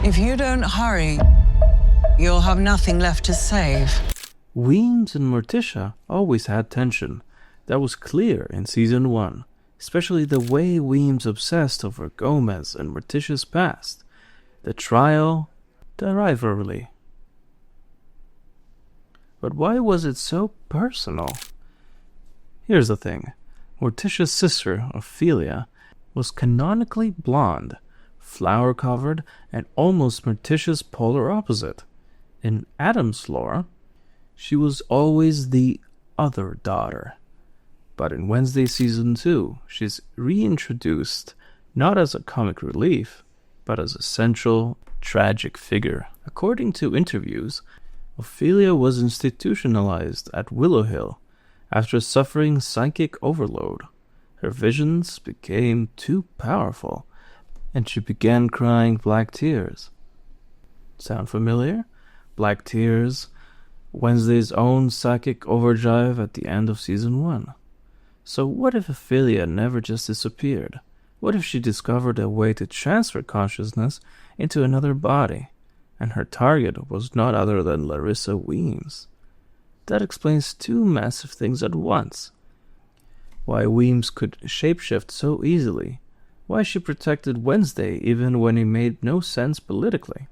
If you don't hurry, you'll have nothing left to save. Weems and Morticia always had tension. That was clear in Season 1, especially the way Weems obsessed over Gomez and Morticia's past. The trial, the rivalry. But why was it so personal? Here's the thing. Morticia's sister, Ophelia, was canonically blonde, flower-covered, and almost Morticia's polar opposite. In Addams' lore, she was always the other daughter. But in Wednesday Season 2, she's reintroduced not as a comic relief, but as a central, tragic figure. According to interviews, Ophelia was institutionalized at Willow Hill after suffering psychic overload. Her visions became too powerful, and she began crying black tears. Sound familiar? Black tears, Wednesday's own psychic overdrive at the end of Season 1. So what if Ophelia never just disappeared? What if she discovered a way to transfer consciousness into another body, and her target was not other than Larissa Weems? That explains two massive things at once. Why Weems could shapeshift so easily, why she protected Wednesday even when it made no sense politically.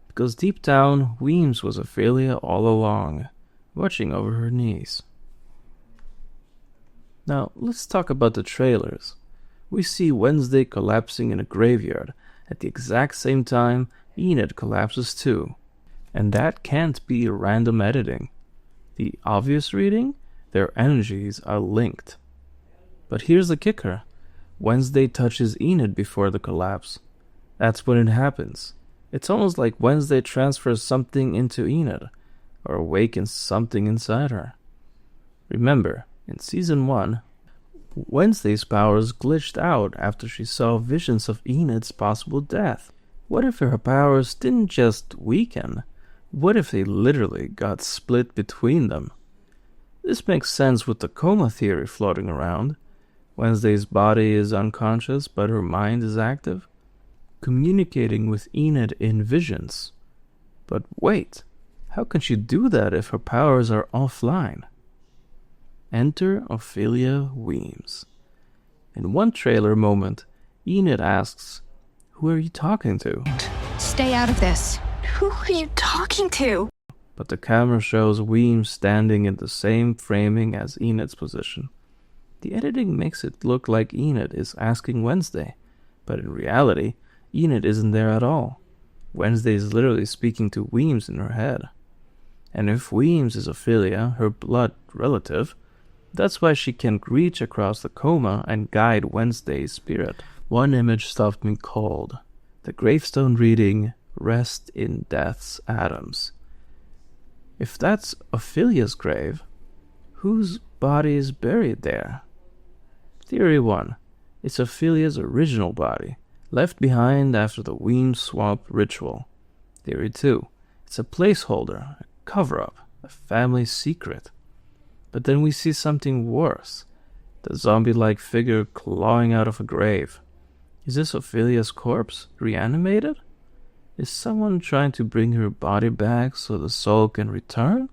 Because deep down, Weems was Ophelia all along, watching over her niece. Now, let's talk about the trailers. We see Wednesday collapsing in a graveyard. At the exact same time, Enid collapses too. And that can't be random editing. The obvious reading? Their energies are linked. But here's the kicker. Wednesday touches Enid before the collapse. That's when it happens. It's almost like Wednesday transfers something into Enid, or awakens something inside her. Remember, in Season 1, Wednesday's powers glitched out after she saw visions of Enid's possible death. What if her powers didn't just weaken? What if they literally got split between them? This makes sense with the coma theory floating around. Wednesday's body is unconscious, but her mind is active, communicating with Enid in visions. But wait, how can she do that if her powers are offline? Enter Ophelia Weems. In one trailer moment, Enid asks, "Who are you talking to?" Stay out of this. Who are you talking to? But the camera shows Weems standing in the same framing as Enid's position. The editing makes it look like Enid is asking Wednesday, but in reality, Enid isn't there at all. Wednesday is literally speaking to Weems in her head. And if Weems is Ophelia, her blood relative, that's why she can reach across the coma and guide Wednesday's spirit. One image stopped me cold. The gravestone reading, "Rest in Death's Addams." If that's Ophelia's grave, whose body is buried there? Theory 1. It's Ophelia's original body, left behind after the Weems swap ritual. Theory 2. It's a placeholder, a cover-up, a family secret. But then we see something worse. The zombie-like figure clawing out of a grave. Is this Ophelia's corpse, reanimated? Is someone trying to bring her body back so the soul can return?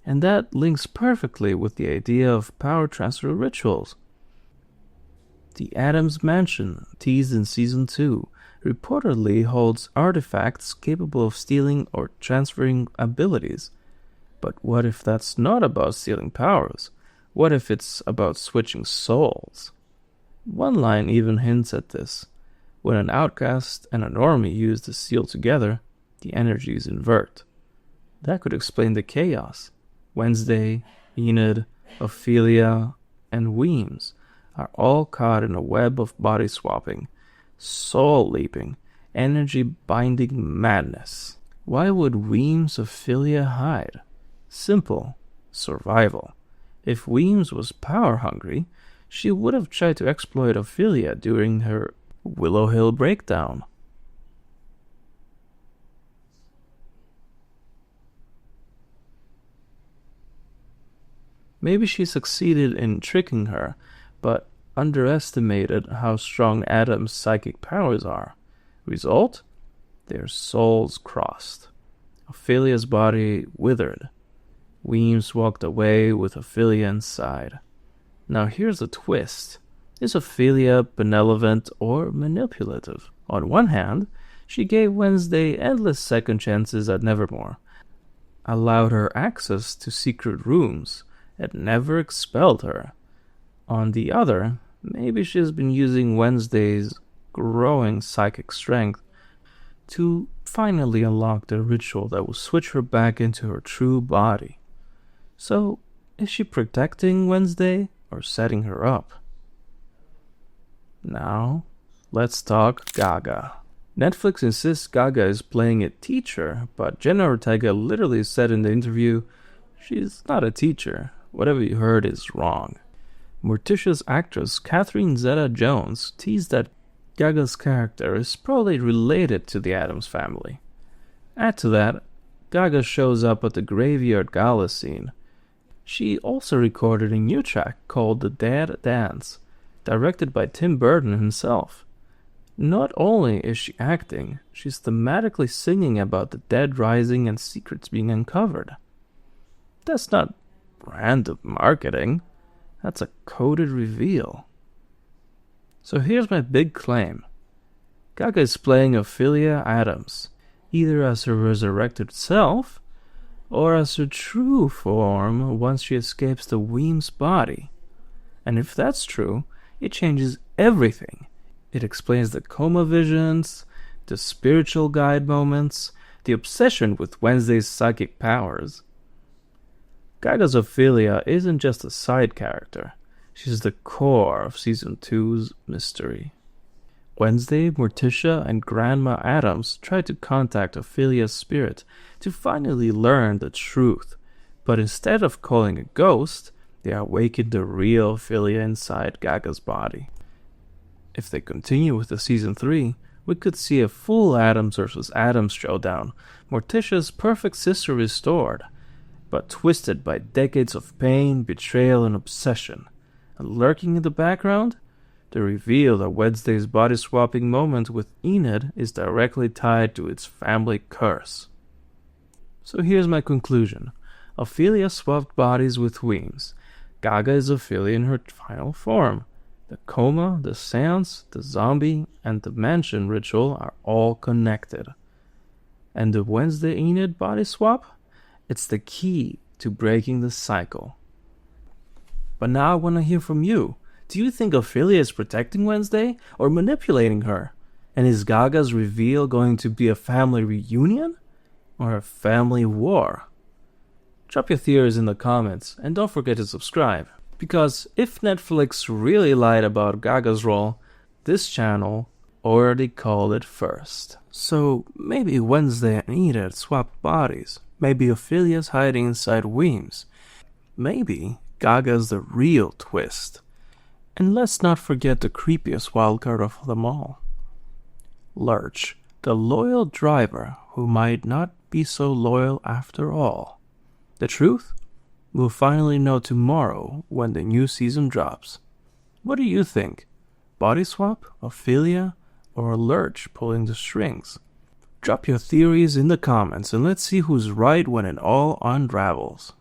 And that links perfectly with the idea of power transfer rituals. The Addams mansion, teased in Season 2, reportedly holds artifacts capable of stealing or transferring abilities. But what if that's not about stealing powers? What if it's about switching souls? One line even hints at this. When an outcast and a normie use the seal together, the energies invert. That could explain the chaos. Wednesday, Enid, Ophelia, and Weems are all caught in a web of body swapping, soul leaping, energy binding madness. Why would Weems Ophelia hide? Simple. Survival. If Weems was power hungry, she would have tried to exploit Ophelia during her Willow Hill breakdown. Maybe she succeeded in tricking her, but underestimated how strong Addams' psychic powers are. Result? Their souls crossed. Ophelia's body withered. Weems walked away with Ophelia inside. Now here's the twist. Is Ophelia benevolent or manipulative? On one hand, she gave Wednesday endless second chances at Nevermore, allowed her access to secret rooms, and never expelled her. On the other, maybe she's been using Wednesday's growing psychic strength to finally unlock the ritual that will switch her back into her true body. So, is she protecting Wednesday or setting her up? Now, let's talk Gaga. Netflix insists Gaga is playing a teacher, but Jenna Ortega literally said in the interview, she's not a teacher. Whatever you heard is wrong. Morticia's actress Catherine Zeta-Jones teased that Gaga's character is probably related to the Addams family. Add to that, Gaga shows up at the graveyard gala scene. She also recorded a new track called The Dead Dance, directed by Tim Burton himself. Not only is she acting, she's thematically singing about the dead rising and secrets being uncovered. That's not random marketing. That's a coded reveal. So here's my big claim. Gaga is playing Ophelia Addams, either as her resurrected self, or as her true form once she escapes the Weems body. And if that's true, it changes everything. It explains the coma visions, the spiritual guide moments, the obsession with Wednesday's psychic powers. Gaga's Ophelia isn't just a side character. She's the core of Season 2's mystery. Wednesday, Morticia, and Grandma Addams try to contact Ophelia's spirit to finally learn the truth, but instead of calling a ghost, they awaken the real Ophelia inside Gaga's body. If they continue with the Season 3, we could see a full Addams versus Addams showdown, Morticia's perfect sister restored, but twisted by decades of pain, betrayal, and obsession. And lurking in the background, the reveal that Wednesday's body-swapping moment with Enid is directly tied to its family curse. So here's my conclusion. Ophelia swapped bodies with Weems. Gaga is Ophelia in her final form. The coma, the seance, the zombie, and the mansion ritual are all connected. And the Wednesday Enid body swap? It's the key to breaking the cycle. But now I want to hear from you. Do you think Ophelia is protecting Wednesday or manipulating her? And is Gaga's reveal going to be a family reunion or a family war? Drop your theories in the comments and don't forget to subscribe. Because if Netflix really lied about Gaga's role, this channel already called it first. So maybe Wednesday and Enid swapped bodies. Maybe Ophelia's hiding inside Weems. Maybe Gaga's the real twist. And let's not forget the creepiest wildcard of them all. Lurch, the loyal driver who might not be so loyal after all. The truth? We'll finally know tomorrow when the new season drops. What do you think? Body swap, Ophelia, or Lurch pulling the strings? Drop your theories in the comments and let's see who's right when it all unravels.